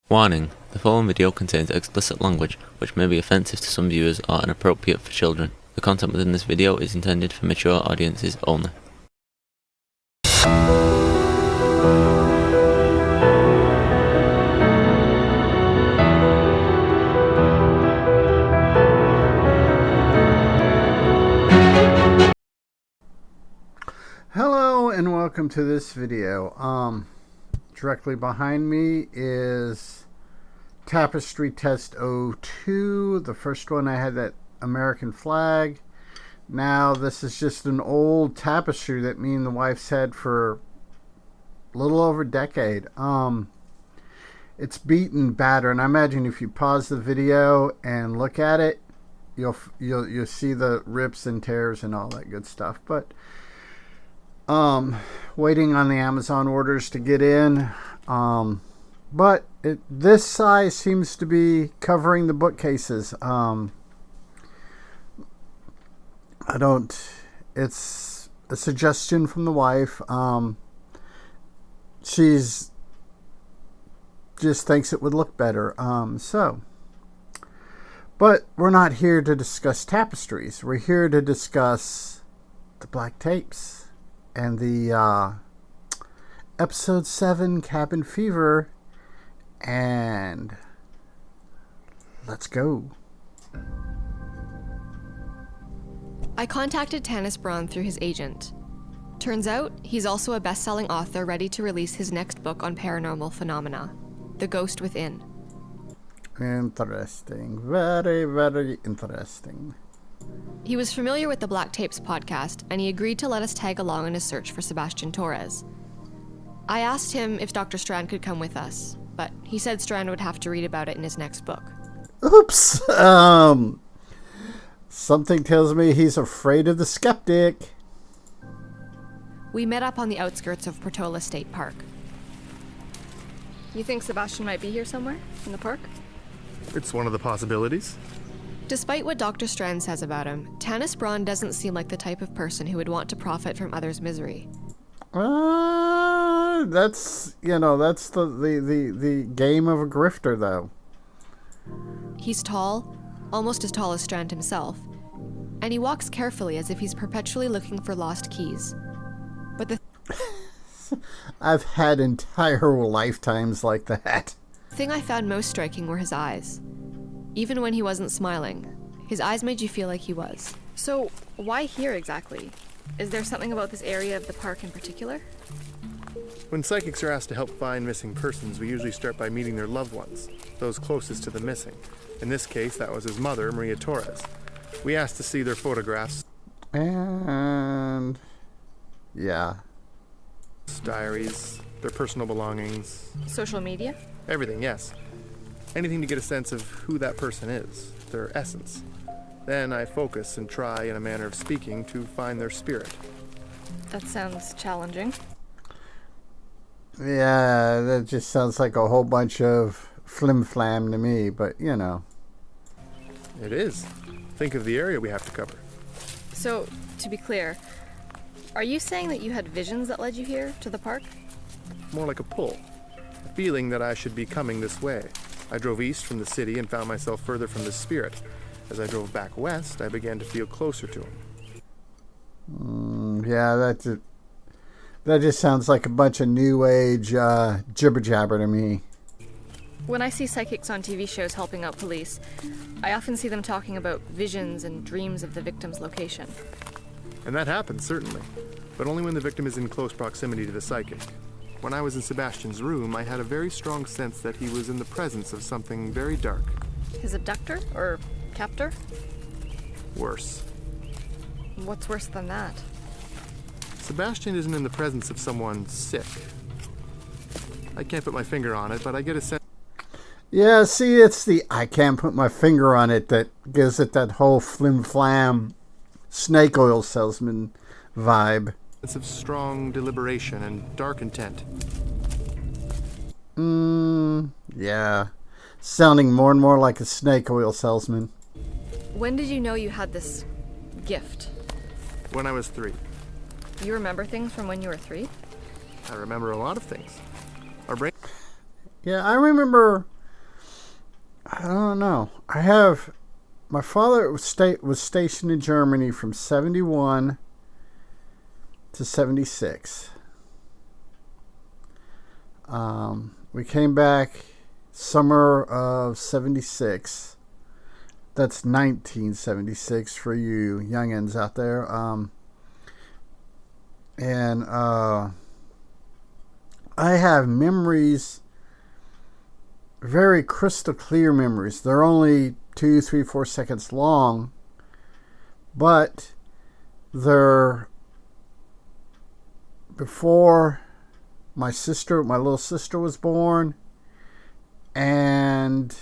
Warning: the following video contains explicit language which may be offensive to some viewers or inappropriate for children. The content within this video is intended for mature audiences only. Hello and welcome to this video. Directly behind me is Tapestry Test 02. The first one I had that American flag. Now this is just an old tapestry that me and the wife's had for a little over a decade. It's beaten, battered, and I imagine if you pause the video and look at it, you'll see the rips and tears and all that good stuff. But waiting on the Amazon orders to get in. But this size seems to be covering the bookcases. It's a suggestion from the wife. She's just thinks it would look better. But we're not here to discuss tapestries. We're here to discuss the black tapes. And the episode 7 Cabin Fever, and let's go. I contacted Tanis Braun through his agent. Turns out, he's also a best-selling author ready to release his next book on paranormal phenomena, The Ghost Within. Interesting. Very, very interesting. He was familiar with the Black Tapes podcast, and he agreed to let us tag along in his search for Sebastian Torres. I asked him if Dr. Strand could come with us, but he said Strand would have to read about it in his next book. Oops. Something tells me he's afraid of the skeptic. We met up on the outskirts of Portola State Park. You think Sebastian might be here somewhere? In the park? It's one of the possibilities. Despite what Dr. Strand says about him, Tanis Braun doesn't seem like the type of person who would want to profit from others' misery. That's the game of a grifter, though. He's tall, almost as tall as Strand himself, and he walks carefully as if he's perpetually looking for lost keys. But the I've had entire lifetimes like that. thing I found most striking were his eyes. Even when he wasn't smiling, his eyes made you feel like he was. So, why here exactly? Is there something about this area of the park in particular? When psychics are asked to help find missing persons, we usually start by meeting their loved ones, those closest to the missing. In this case, that was his mother, Maria Torres. We asked to see their photographs. And yeah. Diaries, their personal belongings. Social media? Everything, yes. Anything to get a sense of who that person is, their essence. Then I focus and try, in a manner of speaking, to find their spirit. That sounds challenging. Yeah, that just sounds like a whole bunch of flim-flam to me, but you know. It is. Think of the area we have to cover. So, to be clear, are you saying that you had visions that led you here, to the park? More like a pull. A feeling that I should be coming this way. I drove east from the city and found myself further from the spirit. As I drove back west, I began to feel closer to him. Yeah, that just sounds like a bunch of new age jibber-jabber to me. When I see psychics on TV shows helping out police, I often see them talking about visions and dreams of the victim's location. And that happens, certainly. But only when the victim is in close proximity to the psychic. When I was in Sebastian's room, I had a very strong sense that he was in the presence of something very dark. His abductor? Or captor? Worse. What's worse than that? Sebastian isn't in the presence of someone sick. I can't put my finger on it, but I get a sense. Yeah, see, it's the I can't put my finger on it that gives it that whole flim-flam snake oil salesman vibe. Of strong deliberation and dark intent. Yeah. Sounding more and more like a snake oil salesman. When did you know you had this gift? When I was 3. You remember things from when you were 3? I remember a lot of things. Our brain. Yeah, I remember I don't know. My father was stationed in Germany from 71 to 76. We came back summer of 76. That's 1976 for you youngins out there. I have memories, very crystal clear memories. They're only 2, 3, 4 seconds long, but they're before my little sister was born, and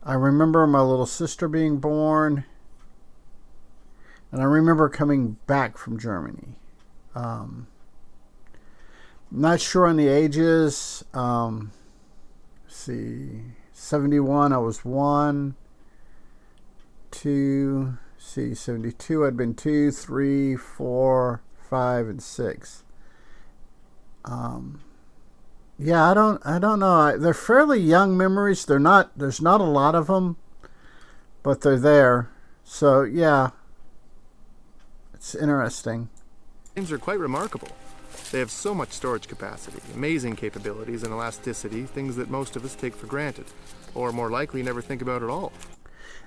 I remember my little sister being born, and I remember coming back from Germany. Not sure on the ages. See, 71, I was 1, 2, 72, I'd been 2, 3, 4, 5, and 6. Yeah, I don't know. They're fairly young memories. There's not a lot of them, but they're there. So yeah, it's interesting. Brains are quite remarkable. They have so much storage capacity, amazing capabilities and elasticity, things that most of us take for granted, or more likely never think about at all.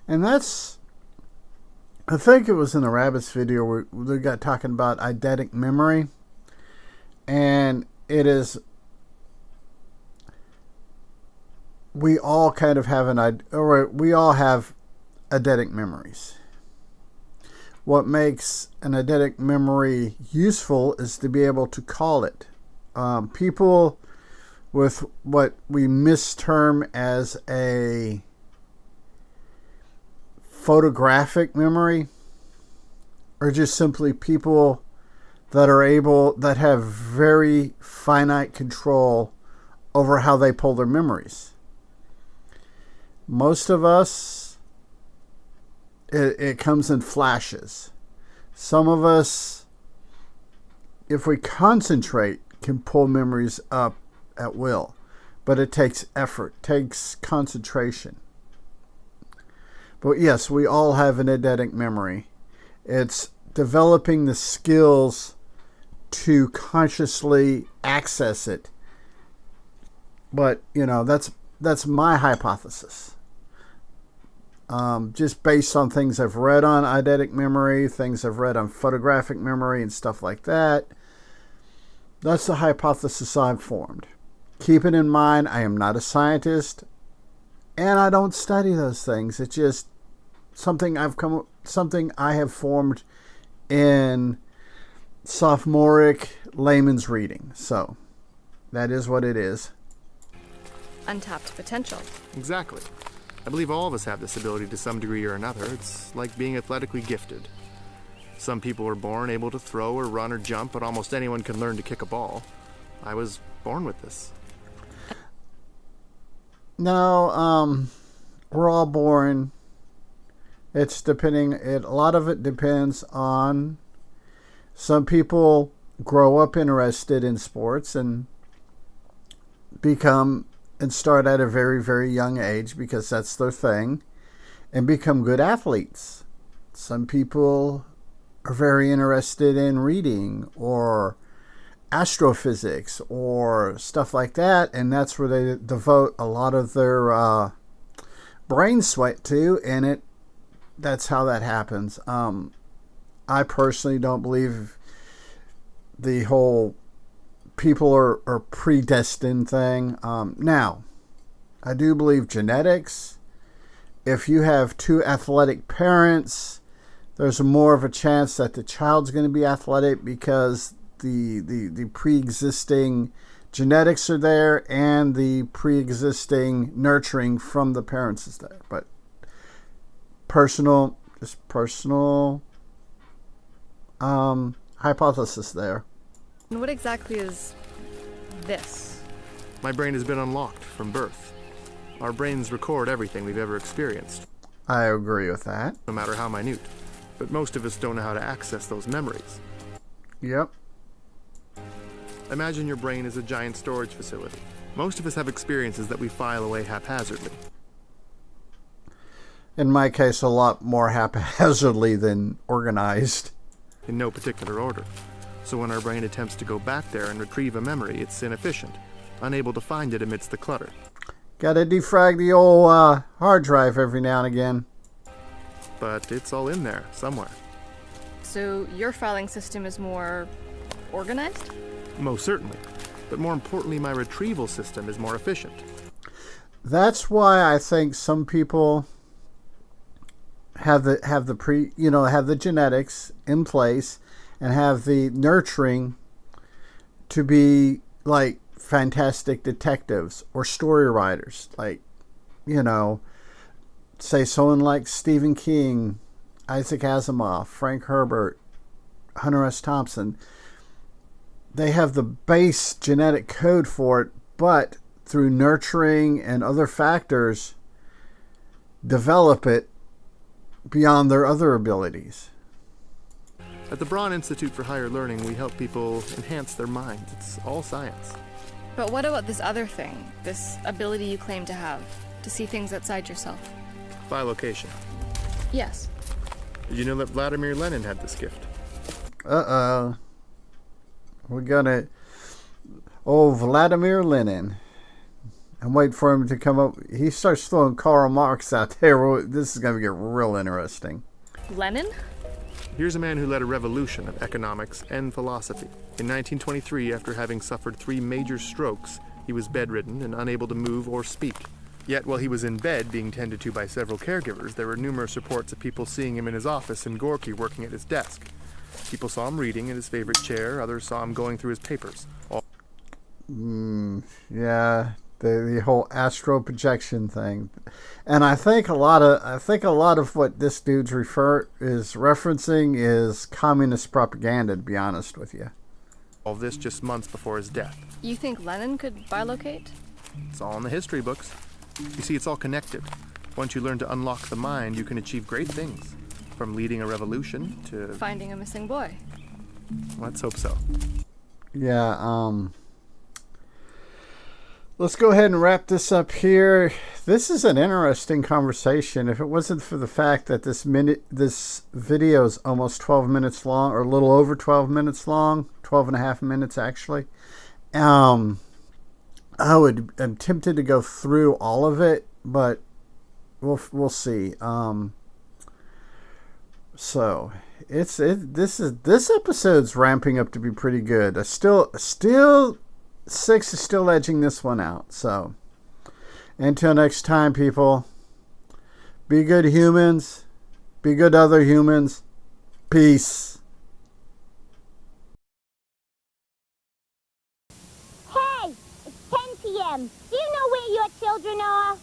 And I think it was in the Rabbits video where they got talking about eidetic memory, and it is, we all kind of have we all have eidetic memories. What makes an eidetic memory useful is to be able to call it. People with what we misterm as a photographic memory are just simply people that have very finite control over how they pull their memories. Most of us, it comes in flashes. Some of us, if we concentrate, can pull memories up at will. But it takes effort, takes concentration. But yes, we all have an eidetic memory. It's developing the skills to consciously access it. But, that's my hypothesis. Just based on things I've read on eidetic memory, things I've read on photographic memory and stuff like that. That's the hypothesis I've formed. Keep it in mind, I am not a scientist, and I don't study those things. It's just something I have formed in sophomoric layman's reading. So that is what it is. Untapped potential. Exactly. I believe all of us have this ability to some degree or another. It's like being athletically gifted. Some people are born able to throw or run or jump, but almost anyone can learn to kick a ball. I was born with this. No, we're all born. A lot of it depends on, some people grow up interested in sports and start at a very, very young age because that's their thing, and become good athletes. Some people are very interested in reading or astrophysics or stuff like that, and that's where they devote a lot of their brain sweat to, and that's how that happens. I personally don't believe the whole people are predestined thing. Now, I do believe genetics. If you have two athletic parents, there's more of a chance that the child's going to be athletic because the pre-existing genetics are there and the pre-existing nurturing from the parents is there. But personal hypothesis there. And what exactly is this? My brain has been unlocked from birth. Our brains record everything we've ever experienced, I agree with that. no matter how minute. But most of us don't know how to access those memories. Yep. Imagine your brain as a giant storage facility. Most of us have experiences that we file away haphazardly. In my case, a lot more haphazardly than organized. In no particular order. So when our brain attempts to go back there and retrieve a memory, it's inefficient, unable to find it amidst the clutter. Gotta defrag the old hard drive every now and again. But it's all in there, somewhere. So your filing system is more organized? Most certainly. But more importantly, my retrieval system is more efficient. That's why I think some people have the genetics in place and have the nurturing to be like fantastic detectives or story writers. Like, say someone like Stephen King, Isaac Asimov, Frank Herbert, Hunter S. Thompson. They have the base genetic code for it, but through nurturing and other factors, develop it beyond their other abilities. At the Braun Institute for Higher Learning, we help people enhance their minds. It's all science. But what about this other thing? This ability you claim to have, to see things outside yourself? Bilocation. Yes. Did you know that Vladimir Lenin had this gift? Uh-oh. We're gonna... Oh, Vladimir Lenin. I'm waiting for him to come up. He starts throwing Karl Marx out there. This is going to get real interesting. Lenin? Here's a man who led a revolution of economics and philosophy. In 1923, after having suffered 3 major strokes, he was bedridden and unable to move or speak. Yet while he was in bed being tended to by several caregivers, there were numerous reports of people seeing him in his office in Gorky working at his desk. People saw him reading in his favorite chair, others saw him going through his papers. Yeah, the whole astral projection thing. And I think a lot of what this dude's referencing is communist propaganda, to be honest with you. All this just months before his death. You think Lenin could bilocate? It's all in the history books. You see, it's all connected. Once you learn to unlock the mind, you can achieve great things. From leading a revolution to... finding a missing boy. Let's hope so. Yeah, let's go ahead and wrap this up here. This is an interesting conversation. If it wasn't for the fact that this video is almost 12 minutes long, or a little over 12 minutes long, 12 and a half minutes actually, I'm tempted to go through all of it, but we'll see. So this episode's ramping up to be pretty good. Still 6 is still edging this one out. So until next time, people, be good humans, be good other humans. Peace. Hey, it's 10 p.m. Do you know where your children are?